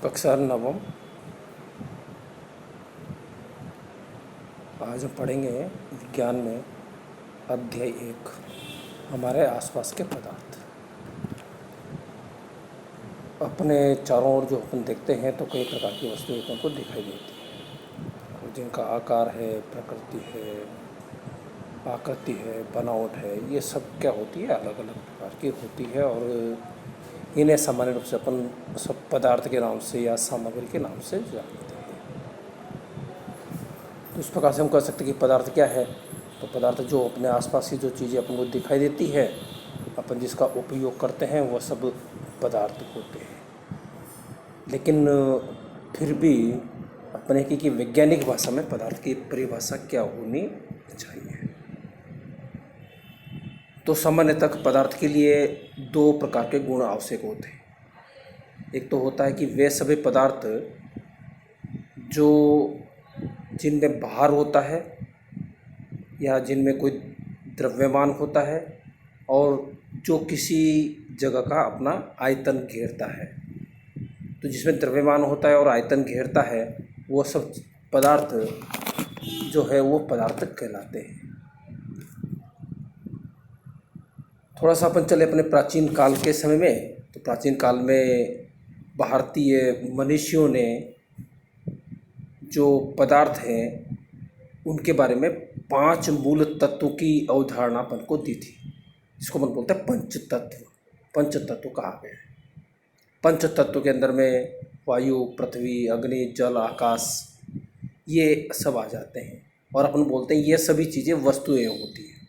कक्षा नवम। आज हम पढ़ेंगे विज्ञान में अध्याय 1 हमारे आसपास के पदार्थ। अपने चारों ओर जो अपन देखते हैं तो कई प्रकार की वस्तुएं अपन को दिखाई देती हैं और जिनका आकार है, प्रकृति है, आकृति है, बनावट है, ये सब क्या होती है, अलग अलग प्रकार की होती है और इन्हें सामान्य रूप से अपन सब पदार्थ के नाम से या सामग्री के नाम से जानते हैं। तो इस प्रकार से हम कह सकते हैं कि पदार्थ क्या है। तो पदार्थ जो अपने आसपास की जो चीज़ें अपन को दिखाई देती है, अपन जिसका उपयोग करते हैं, वह सब पदार्थ होते हैं। लेकिन फिर भी अपने की वैज्ञानिक भाषा में पदार्थ की परिभाषा क्या होनी चाहिए। तो सामान्यतः पदार्थ के लिए दो प्रकार के गुण आवश्यक होते हैं। एक तो होता है कि वे सभी पदार्थ जो जिनमें भार होता है या जिनमें कोई द्रव्यमान होता है और जो किसी जगह का अपना आयतन घेरता है। तो जिसमें द्रव्यमान होता है और आयतन घेरता है, वो सब पदार्थ जो है वो पदार्थ कहलाते हैं। थोड़ा सा अपन चले अपने प्राचीन काल के समय में। तो प्राचीन काल में भारतीय मनीषियों ने जो पदार्थ हैं उनके बारे में 5 मूल तत्वों की अवधारणा अपन को दी थी। इसको अपन बोलते हैं पंच तत्व कहा गया है। पंच तत्व के अंदर में वायु, पृथ्वी, अग्नि, जल, आकाश, ये सब आ जाते हैं और अपन बोलते हैं ये सभी चीज़ें वस्तुएं होती हैं।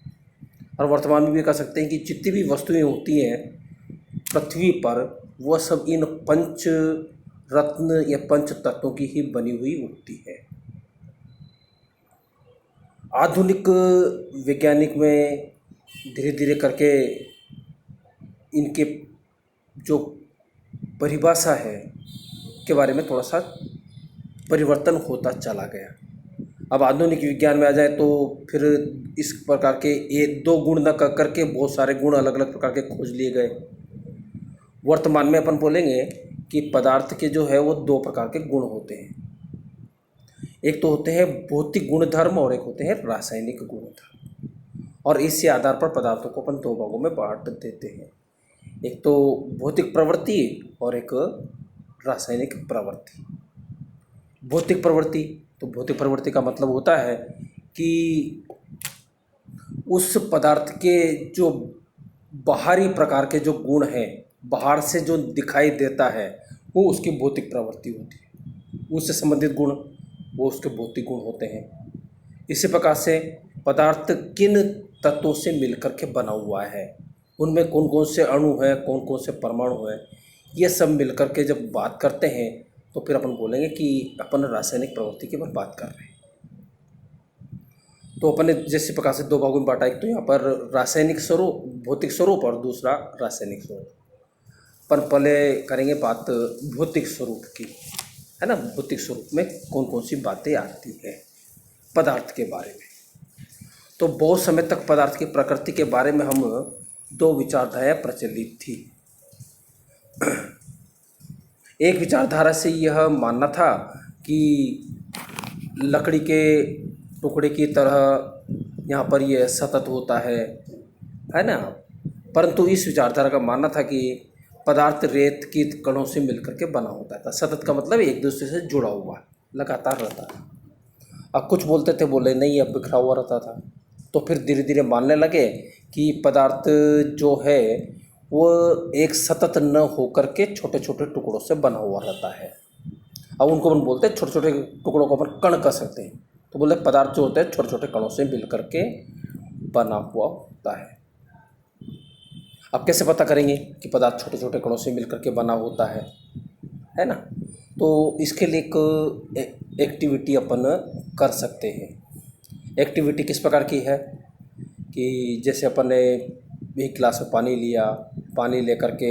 और वर्तमान में भी कह सकते हैं कि जितनी भी वस्तुएं होती हैं पृथ्वी पर, वह सब इन पंच रत्न या पंच तत्वों की ही बनी हुई होती है। आधुनिक वैज्ञानिक में धीरे धीरे करके इनके जो परिभाषा है के बारे में थोड़ा सा परिवर्तन होता चला गया। अब आधुनिक विज्ञान में आ जाए तो फिर इस प्रकार के एक दो गुण न कर करके बहुत सारे गुण अलग अलग प्रकार के खोज लिए गए। वर्तमान में अपन बोलेंगे कि पदार्थ के जो है वो दो प्रकार के गुण होते हैं। एक तो होते हैं भौतिक गुणधर्म और एक होते हैं रासायनिक गुणधर्म। और इसी आधार पर पदार्थों को अपन दो भागों में बांट देते हैं। एक तो भौतिक प्रवृत्ति और एक रासायनिक प्रवृत्ति। भौतिक प्रवृत्ति, तो भौतिक प्रवृत्ति का मतलब होता है कि उस पदार्थ के जो बाहरी प्रकार के जो गुण हैं, बाहर से जो दिखाई देता है, वो उसकी भौतिक प्रवृत्ति होती है। उससे संबंधित गुण वो उसके भौतिक गुण होते हैं। इसी प्रकार से पदार्थ किन तत्वों से मिलकर के बना हुआ है, उनमें कौन कौन से अणु हैं, कौन कौन से परमाणु हैं, ये सब मिलकर के जब बात करते हैं तो फिर अपन बोलेंगे कि अपन रासायनिक प्रवृत्ति की बात कर रहे हैं। तो अपन ने जैसे प्रकार से दो भागों में बांटा, एक तो यहाँ पर रासायनिक स्वरूप, भौतिक स्वरूप और दूसरा रासायनिक स्वरूप। पर पहले करेंगे बात भौतिक स्वरूप की, है ना। भौतिक स्वरूप में कौन कौन सी बातें आती है पदार्थ के बारे में। तो बहुत समय तक पदार्थ की प्रकृति के बारे में हम दो विचारधाराएं प्रचलित थी। एक विचारधारा से यह मानना था कि लकड़ी के टुकड़े की तरह यहाँ पर यह सतत होता है ना। परंतु इस विचारधारा का मानना था कि पदार्थ रेत की कणों से मिलकर के बना होता था। सतत का मतलब एक दूसरे से जुड़ा हुआ, लगातार रहता था। अब कुछ बोलते थे, बोले नहीं, अब बिखरा हुआ रहता था। तो फिर धीरे धीरे मानने लगे कि पदार्थ जो है वो एक सतत न होकर के छोटे छोटे टुकड़ों से बना हुआ रहता है। अब उनको अपन बोलते हैं, छोटे छोटे टुकड़ों को अपन कण कह सकते हैं। तो बोले पदार्थ जो होते हैं छोटे छोटे कणों से मिलकर के बना हुआ होता है। अब कैसे पता करेंगे कि पदार्थ छोटे छोटे कणों से मिलकर के बना होता है ना। तो इसके लिए एक एक्टिविटी अपन कर सकते हैं। एक्टिविटी किस प्रकार की है कि जैसे अपन ने एक गिलास में पानी लिया, पानी लेकर के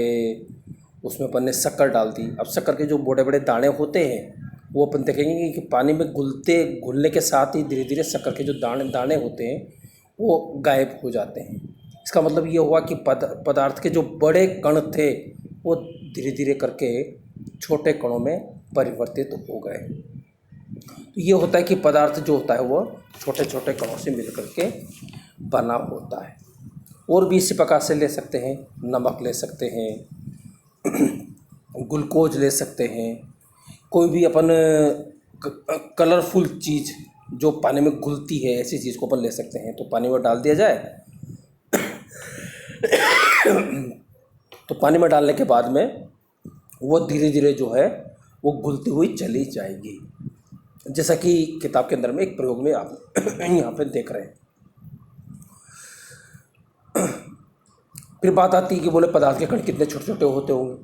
उसमें अपन ने शक्कर डाल दी। अब शक्कर के जो बड़े बड़े दाने होते हैं वो अपन देखेंगे कि पानी में घुलने के साथ ही धीरे धीरे शक्कर के जो दाने होते हैं वो गायब हो जाते हैं। इसका मतलब ये हुआ कि पदार्थ के जो बड़े कण थे वो धीरे धीरे करके छोटे कणों में परिवर्तित हो गए। तो ये होता है कि पदार्थ जो होता है वो छोटे छोटे कणों से मिलकर के बना होता है। और भी इसी प्रकार से ले सकते हैं, नमक ले सकते हैं, ग्लूकोज ले सकते हैं, कोई भी अपन कलरफुल चीज़ जो पानी में घुलती है ऐसी चीज़ को अपन ले सकते हैं। तो पानी में डाल दिया जाए तो पानी में डालने के बाद में वो धीरे धीरे जो है वो घुलती हुई चली जाएगी, जैसा कि किताब के अंदर में एक प्रयोग में आप यहाँ पे देख रहे हैं। फिर बात आती है कि बोले पदार्थ के कण कितने छोटे छोटे होते होंगे।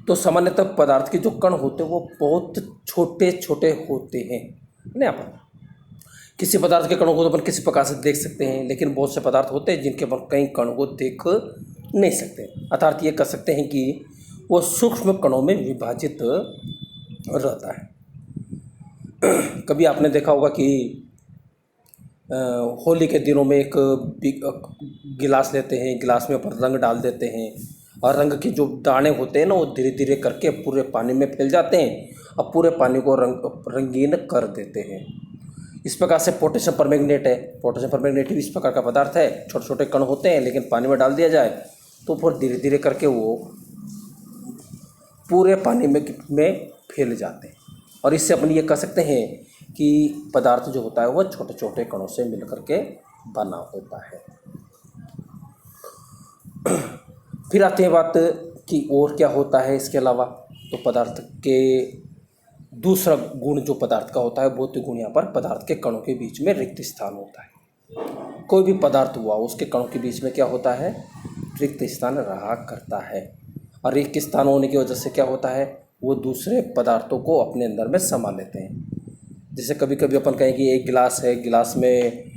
तो सामान्यतः पदार्थ के जो कण होते हैं वो बहुत छोटे छोटे होते हैं ना। अपन किसी पदार्थ के कणों को तो अपन किसी प्रकार से देख सकते हैं, लेकिन बहुत से पदार्थ होते हैं जिनके अपन कई कणों को देख नहीं सकते। अर्थात ये कह सकते हैं कि वो सूक्ष्म कणों में विभाजित रहता है। कभी आपने देखा होगा कि होली के दिनों में एक गिलास लेते हैं, गिलास में अपन रंग डाल देते हैं और रंग के जो दाने होते हैं ना वो धीरे धीरे करके पूरे पानी में फैल जाते हैं और पूरे पानी को रंगीन कर देते हैं। इस प्रकार से पोटेशियम परमैंगनेट है। पोटेशियम परमैंगनेट भी इस प्रकार का पदार्थ है, छोटे छोटे कण होते हैं, लेकिन पानी में डाल दिया जाए तो फिर धीरे धीरे करके वो पूरे पानी में फैल जाते हैं। और इससे अपन ये कह सकते हैं कि पदार्थ जो होता है वह छोटे छोटे कणों से मिलकर के बना होता है। फिर आते हैं बात कि और क्या होता है इसके अलावा। तो पदार्थ के दूसरा गुण जो पदार्थ का होता है, भौतिक गुण, यहाँ पर पदार्थ के कणों के बीच में रिक्त स्थान होता है। कोई भी पदार्थ हुआ उसके कणों के बीच में क्या होता है, रिक्त स्थान रहा करता है। और रिक्त स्थान होने की वजह से क्या होता है, वो दूसरे पदार्थों को अपने अंदर में समा लेते हैं। जैसे कभी कभी अपन कहें कि एक गिलास है, गिलास में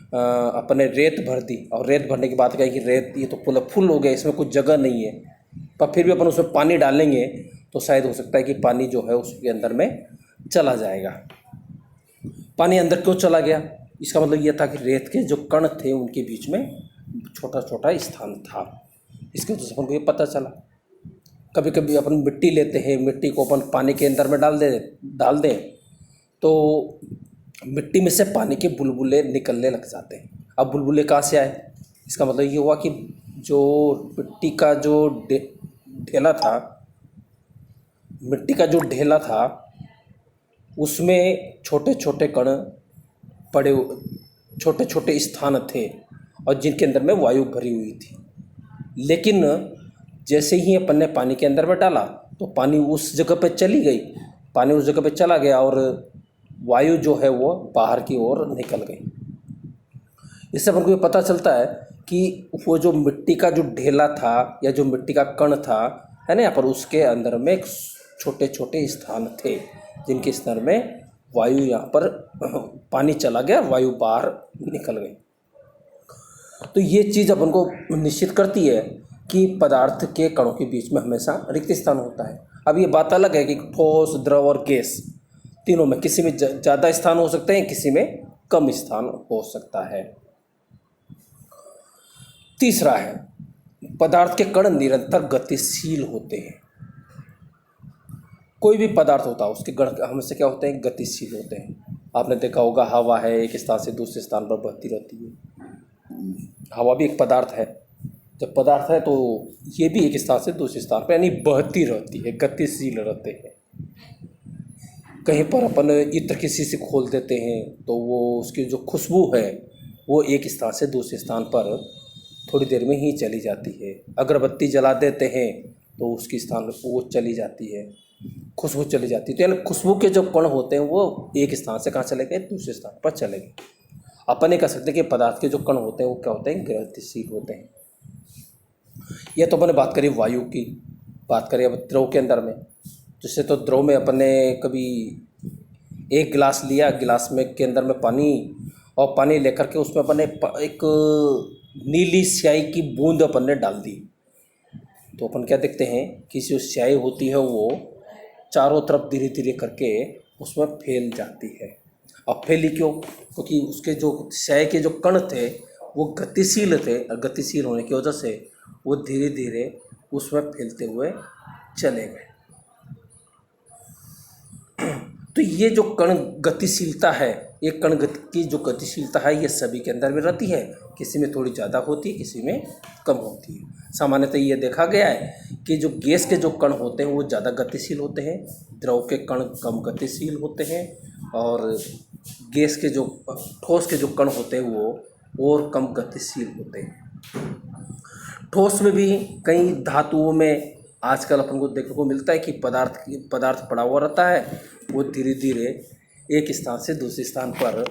अपने रेत भर दी और रेत भरने की बात कहें कि रेत ये तो फुल हो गया, इसमें कुछ जगह नहीं है, पर फिर भी अपन उसमें पानी डालेंगे तो शायद हो सकता है कि पानी जो है उसके अंदर में चला जाएगा। पानी अंदर क्यों चला गया, इसका मतलब ये था कि रेत के जो कण थे उनके बीच में छोटा छोटा स्थान था, इसके वजह से अपन को ये पता चला। कभी कभी अपन मिट्टी लेते हैं, मिट्टी को अपन पानी के अंदर में डाल दें तो मिट्टी में से पानी के बुलबुले निकलने लग जाते हैं। अब बुलबुले कहाँ से आए, इसका मतलब ये हुआ कि जो मिट्टी का जो ढेला था उसमें छोटे छोटे कण पड़े, छोटे छोटे स्थान थे और जिनके अंदर में वायु भरी हुई थी। लेकिन जैसे ही अपन ने पानी के अंदर में डाला तो पानी उस जगह पे चली गई, पानी उस जगह पे चला गया और वायु जो है वो बाहर की ओर निकल गई। इससे अपन को ये पता चलता है कि वो जो मिट्टी का जो ढेला था या जो मिट्टी का कण था है ना, यहाँ पर उसके अंदर में छोटे छोटे स्थान थे जिनके स्तर में वायु, यहाँ पर पानी चला गया, वायु बाहर निकल गई। तो ये चीज़ अपन को निश्चित करती है कि पदार्थ के कणों के बीच में हमेशा रिक्त स्थान होता है। अब ये बात अलग है कि ठोस, द्रव और गैस तीनों में किसी में ज़्यादा स्थान हो सकते हैं, किसी में कम स्थान हो सकता है। तीसरा है, पदार्थ के कण निरंतर गतिशील होते हैं। कोई भी पदार्थ होता है उसके कण हमेशा क्या होते हैं, गतिशील होते हैं। आपने देखा होगा हवा है, एक स्थान से दूसरे स्थान पर बहती रहती है। हवा भी एक पदार्थ है, जब पदार्थ है तो ये भी एक स्थान से दूसरे स्थान पर यानी बहती रहती है, गतिशील रहते हैं। कहीं पर अपन इत्र की शीशी खोल देते हैं तो वो उसकी जो खुशबू है वो एक स्थान से दूसरे स्थान पर थोड़ी देर में ही चली जाती है। अगरबत्ती जला देते हैं तो उसकी स्थान वो चली जाती है, खुशबू चली जाती है। तो यानी खुशबू के जो कण होते हैं वो एक स्थान से कहाँ चले गए, दूसरे स्थान पर चले गए। अपन ये कह सकते हैं कि पदार्थ के जो कण होते हैं वो क्या होते हैं, गतिशील होते हैं। यह तो अपने बात करी वायु की, बात करें अब द्रव के अंदर में। जैसे तो द्रव में अपन ने कभी एक गिलास लिया, गिलास में के अंदर में पानी, और पानी लेकर के उसमें अपन ने एक नीली स्याही की बूंद अपन ने डाल दी, तो अपन क्या देखते हैं कि जो स्याही होती है वो चारों तरफ धीरे धीरे करके उसमें फैल जाती है। अब फैली क्यों, क्योंकि उसके जो स्याही के जो कण थे वो गतिशील थे, और गतिशील होने की वजह से वो धीरे धीरे उसमें फैलते हुए चले गए। तो ये जो कण गतिशीलता है, ये कण गति की जो गतिशीलता है, ये सभी के अंदर में रहती है। किसी में थोड़ी ज़्यादा होती है, किसी में कम होती है। सामान्यतः ये देखा गया है कि जो गैस के जो कण होते हैं वो ज़्यादा गतिशील होते हैं, द्रव के कण कम गतिशील होते हैं, और गैस के जो ठोस के जो कण होते हैं वो और कम गतिशील होते हैं। ठोस में भी कई धातुओं में आजकल अपन को देखने को मिलता है कि पदार्थ पड़ा हुआ रहता है, वो धीरे धीरे एक स्थान से दूसरे स्थान पर,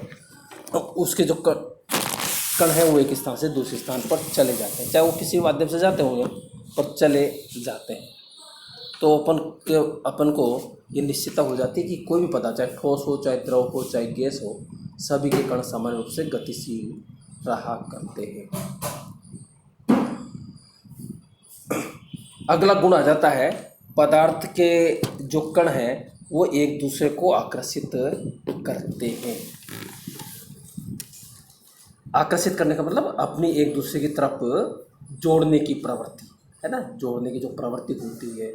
उसके जो कण है वो एक स्थान से दूसरे स्थान पर चले जाते हैं, चाहे वो किसी माध्यम से जाते होंगे पर चले जाते हैं। तो अपन को ये निश्चितता हो जाती है कि कोई भी पदार्थ, चाहे ठोस हो, चाहे द्रव हो, चाहे गैस हो, सभी के कण सामान्य रूप से गतिशील रहा करते हैं। अगला गुण आ जाता है, पदार्थ के जो कण हैं वो एक दूसरे को आकर्षित करते हैं। आकर्षित करने का मतलब अपनी एक दूसरे की तरफ जोड़ने की प्रवृत्ति है ना, जोड़ने की जो प्रवृत्ति होती है,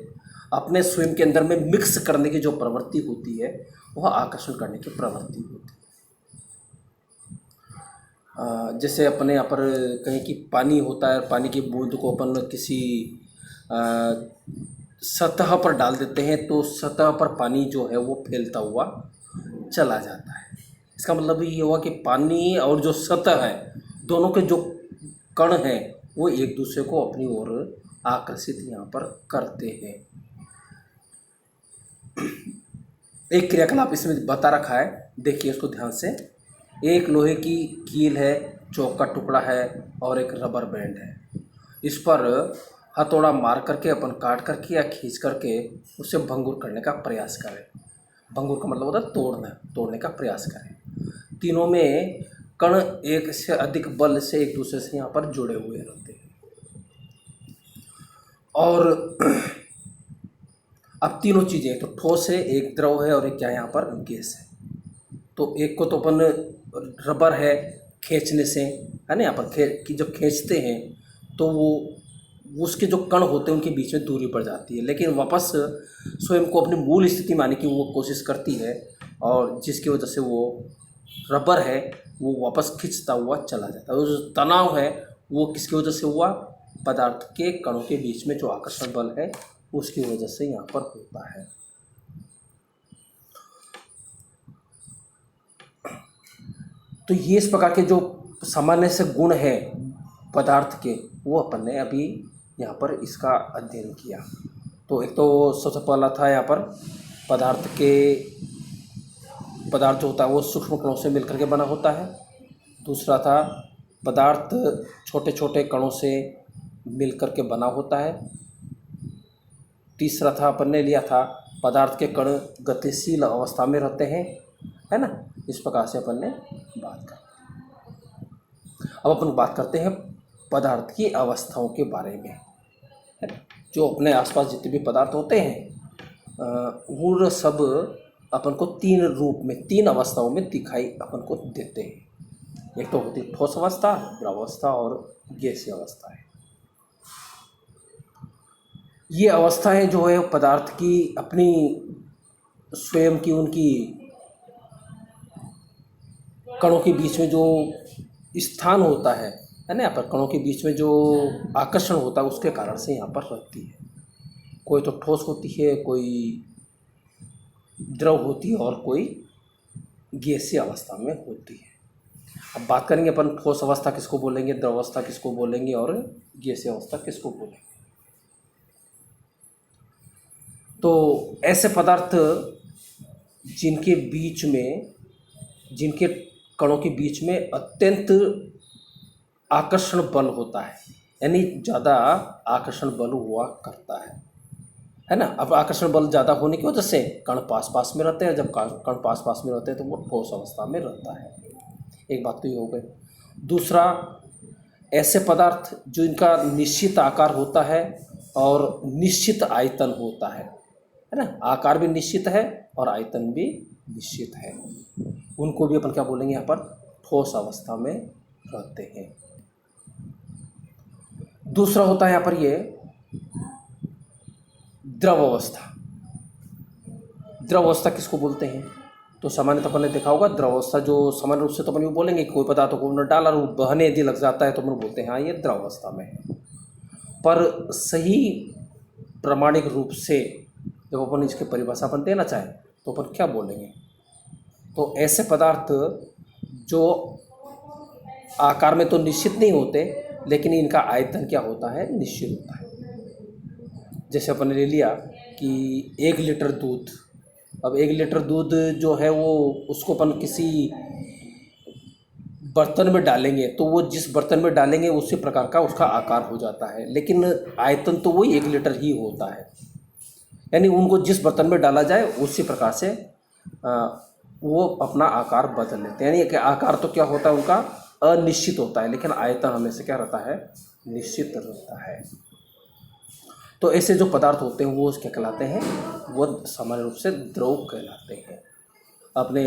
अपने स्वयं के अंदर में मिक्स करने की जो प्रवृत्ति होती है, वह आकर्षण करने की प्रवृत्ति होती है। जैसे अपने यहाँ पर कहीं कि पानी होता है, पानी की बूंद को अपन किसी सतह पर डाल देते हैं तो सतह पर पानी जो है वो फैलता हुआ चला जाता है। इसका मतलब ये हुआ कि पानी और जो सतह है, दोनों के जो कण हैं वो एक दूसरे को अपनी ओर आकर्षित यहाँ पर करते हैं। एक क्रियाकलाप इसमें बता रखा है, देखिए इसको ध्यान से। एक लोहे की कील है, चौक का टुकड़ा है और एक रबर बैंड है। इस पर हथौड़ा मार करके अपन काट करके या खींच करके उसे भंगुर करने का प्रयास करें। भंगुर का मतलब होता है तोड़ने का प्रयास करें। तीनों में कण एक से अधिक बल से एक दूसरे से यहाँ पर जुड़े हुए रहते हैं। और अब तीनों चीज़ें, तो ठोस है, एक द्रव है और एक क्या है यहाँ पर गैस है। तो एक को तो अपन रबर है, खींचने से है ना, यहाँ पर जब खींचते हैं तो वो उसके जो कण होते हैं उनके बीच में दूरी पड़ जाती है, लेकिन वापस स्वयं को अपनी मूल स्थिति में आने की वो कोशिश करती है, और जिसकी वजह से वो रबर है वो वापस खिंचता हुआ चला जाता है। और जो तनाव है वो किसकी वजह से हुआ, पदार्थ के कणों के बीच में जो आकर्षण बल है उसकी वजह से यहाँ पर होता है। तो ये इस प्रकार के जो सामान्य से गुण है पदार्थ के, वो अपन ने अभी यहाँ पर इसका अध्ययन किया। तो एक तो सबसे पहला था यहाँ पर पदार्थ जो होता है वो सूक्ष्म कणों से मिलकर के बना होता है। दूसरा था पदार्थ छोटे छोटे कणों से मिलकर के बना होता है। तीसरा था अपन ने लिया था पदार्थ के कण गतिशील अवस्था में रहते हैं, है ना। इस प्रकार से अपन ने बात कर। अब अपन बात करते हैं पदार्थ की अवस्थाओं के बारे में, है ना। जो अपने आसपास जितने भी पदार्थ होते हैं वो सब अपन को तीन रूप में, तीन अवस्थाओं में दिखाई अपन को देते हैं। एक तो होती है ठोस अवस्था, द्रव अवस्था और गैसीय अवस्था है। ये अवस्थाएं जो है पदार्थ की अपनी स्वयं की, उनकी कणों के बीच में जो स्थान होता है ना, यहाँ पर कणों के बीच में जो आकर्षण होता है उसके कारण से यहाँ पर रहती है। कोई तो ठोस होती है, कोई द्रव होती है और कोई गैसीय अवस्था में होती है। अब बात करेंगे अपन ठोस अवस्था किसको बोलेंगे, द्रव अवस्था किसको बोलेंगे और गैसीय अवस्था किसको बोलेंगे। तो ऐसे पदार्थ जिनके बीच में, जिनके कणों के बीच में अत्यंत आकर्षण बल होता है, यानी ज़्यादा आकर्षण बल हुआ करता है ना। अब आकर्षण बल ज़्यादा होने की वजह से कण पास पास में रहते हैं। जब कण पास पास में रहते हैं तो वो ठोस अवस्था में रहता है। एक बात तो ये हो गई। दूसरा, ऐसे पदार्थ जो इनका निश्चित आकार होता है और निश्चित आयतन होता है ना। आकार भी निश्चित है और आयतन भी निश्चित है, उनको भी अपन क्या बोलेंगे, यहाँ पर ठोस अवस्था में रहते हैं। दूसरा होता है यहाँ पर ये द्रव अवस्था। द्रव अवस्था किसको बोलते हैं, तो सामान्यतः अपन ने देखा होगा द्रवावस्था, जो सामान्य रूप से तो अपन ये बोलेंगे कि कोई पदार्थ को हमने डाला और वो बहने यदि लग जाता है तो अपन बोलते हैं हाँ ये द्रवावस्था में है। पर सही प्रामाणिक रूप से जब अपन इसकी परिभाषा अपन देना चाहें तो अपन क्या बोलेंगे, तो ऐसे पदार्थ जो आकार में तो निश्चित नहीं होते लेकिन इनका आयतन क्या होता है, निश्चित होता है। जैसे अपन ने ले लिया कि 1 लीटर दूध, अब 1 लीटर दूध जो है वो उसको अपन किसी बर्तन में डालेंगे तो वो जिस बर्तन में डालेंगे उसी प्रकार का उसका आकार हो जाता है, लेकिन आयतन तो वही 1 लीटर ही होता है। यानी उनको जिस बर्तन में डाला जाए उसी प्रकार से वो अपना आकार बदल लेते हैं। यानी कि आकार तो क्या होता है उनका अनिश्चित होता है, लेकिन आयतन हमेशा क्या रहता है, निश्चित रहता है। तो ऐसे जो पदार्थ होते हैं वो क्या कहलाते हैं, वो सामान्य रूप से द्रव कहलाते हैं। अपने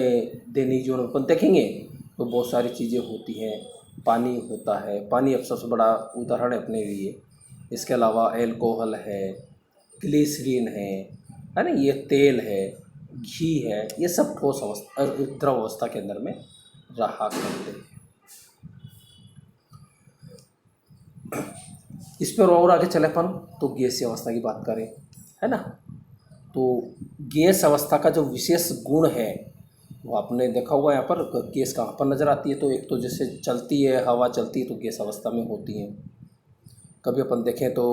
दैनिक जीवन में अपन देखेंगे तो बहुत सारी चीज़ें होती हैं। पानी होता है, पानी अब सबसे बड़ा उदाहरण है अपने लिए। इसके अलावा एल्कोहल है, ग्लिसरीन है ना, ये तेल है, घी है, ये सब ठोस अवस्था द्रव अवस्था के अंदर में रहा करते हैं। इस पर और आगे चले अपन तो गैसीय अवस्था की बात करें, है ना। तो गैस अवस्था का जो विशेष गुण है वो आपने देखा होगा, यहाँ पर गैस कहाँ पर नज़र आती है, तो एक तो जैसे चलती है, हवा चलती है तो गैस अवस्था में होती है। कभी अपन देखें तो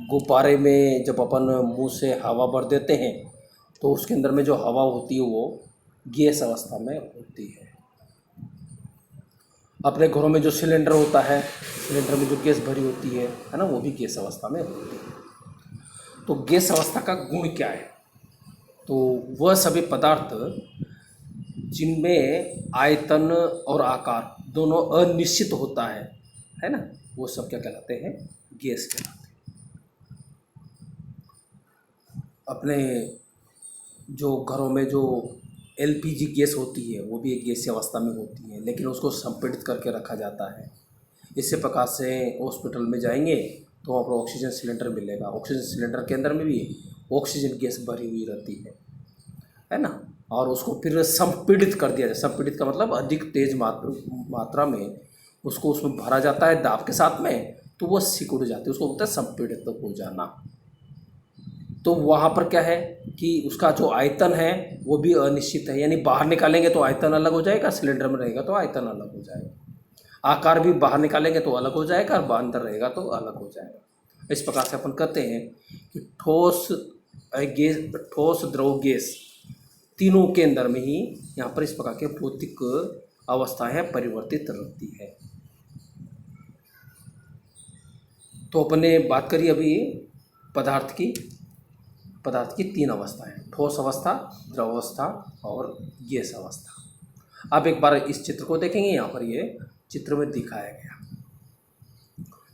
गुब्बारे में जब अपन मुंह से हवा भर देते हैं तो उसके अंदर में जो हवा होती है वो गैस अवस्था में होती है। अपने घरों में जो सिलेंडर होता है, सिलेंडर में जो गैस भरी होती है ना, वो भी गैस अवस्था में होती है। तो गैस अवस्था का गुण क्या है, तो वह सभी पदार्थ जिनमें आयतन और आकार दोनों अनिश्चित होता है ना, वो सब क्या कहलाते हैं, गैस कहलाते हैं। अपने जो घरों में जो एलपीजी गैस होती है वो भी एक गैसीय अवस्था में होती है, लेकिन उसको संपीड़ित करके रखा जाता है। इसी प्रकार से हॉस्पिटल में जाएंगे तो वहाँ पर ऑक्सीजन सिलेंडर मिलेगा, ऑक्सीजन सिलेंडर के अंदर में भी ऑक्सीजन गैस भरी हुई रहती है ना, और उसको फिर संपीड़ित कर दिया जाए। संपीड़ित का मतलब अधिक तेज मात्रा में उसको उसमें भरा जाता है दाब के साथ में, तो वो सिकुड़ जाती है, उसको बोलते हैं संपीड़ित हो जाना। तो वहाँ पर क्या है कि उसका जो आयतन है वो भी अनिश्चित है, यानी बाहर निकालेंगे तो आयतन अलग हो जाएगा, सिलेंडर में रहेगा तो आयतन अलग हो जाएगा। आकार भी बाहर निकालेंगे तो अलग हो जाएगा और बाहर अंदर रहेगा तो अलग हो जाएगा। इस प्रकार से अपन कहते हैं कि ठोस द्रव गैस तीनों के अंदर में ही यहाँ पर इस प्रकार के भौतिक अवस्थाएं परिवर्तित रहती है। तो अपने बात करी अभी पदार्थ की 3 अवस्थाएं, ठोस अवस्था, द्रव अवस्था और गैस अवस्था। अब एक बार इस चित्र को देखेंगे, यहाँ पर ये चित्र में दिखाया गया।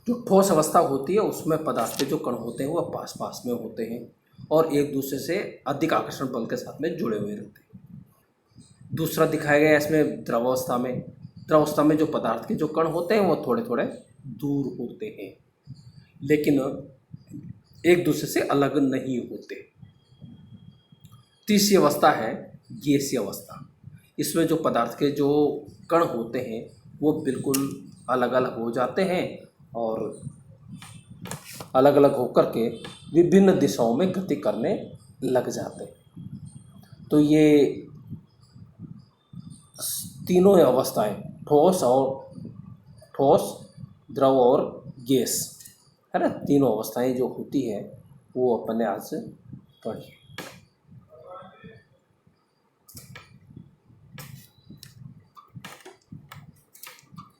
जो ठोस अवस्था होती है उसमें पदार्थ के जो कण होते हैं वो पास पास में होते हैं और एक दूसरे से अधिक आकर्षण बल के साथ में जुड़े हुए रहते हैं। दूसरा दिखाया गया इसमें द्रव अवस्था में जो पदार्थ के जो कण होते हैं वो थोड़े थोड़े दूर होते हैं, लेकिन एक दूसरे से अलग नहीं होते। तीसरी अवस्था है गैसीय अवस्था। इसमें जो पदार्थ के जो कण होते हैं वो बिल्कुल अलग अलग हो जाते हैं और अलग अलग होकर के विभिन्न दिशाओं में गति करने लग जाते हैं। तो ये तीनों अवस्थाएं, ठोस, द्रव और गैस, है ना, तीनों अवस्थाएं जो होती है वो अपन ने आज पढ़ी।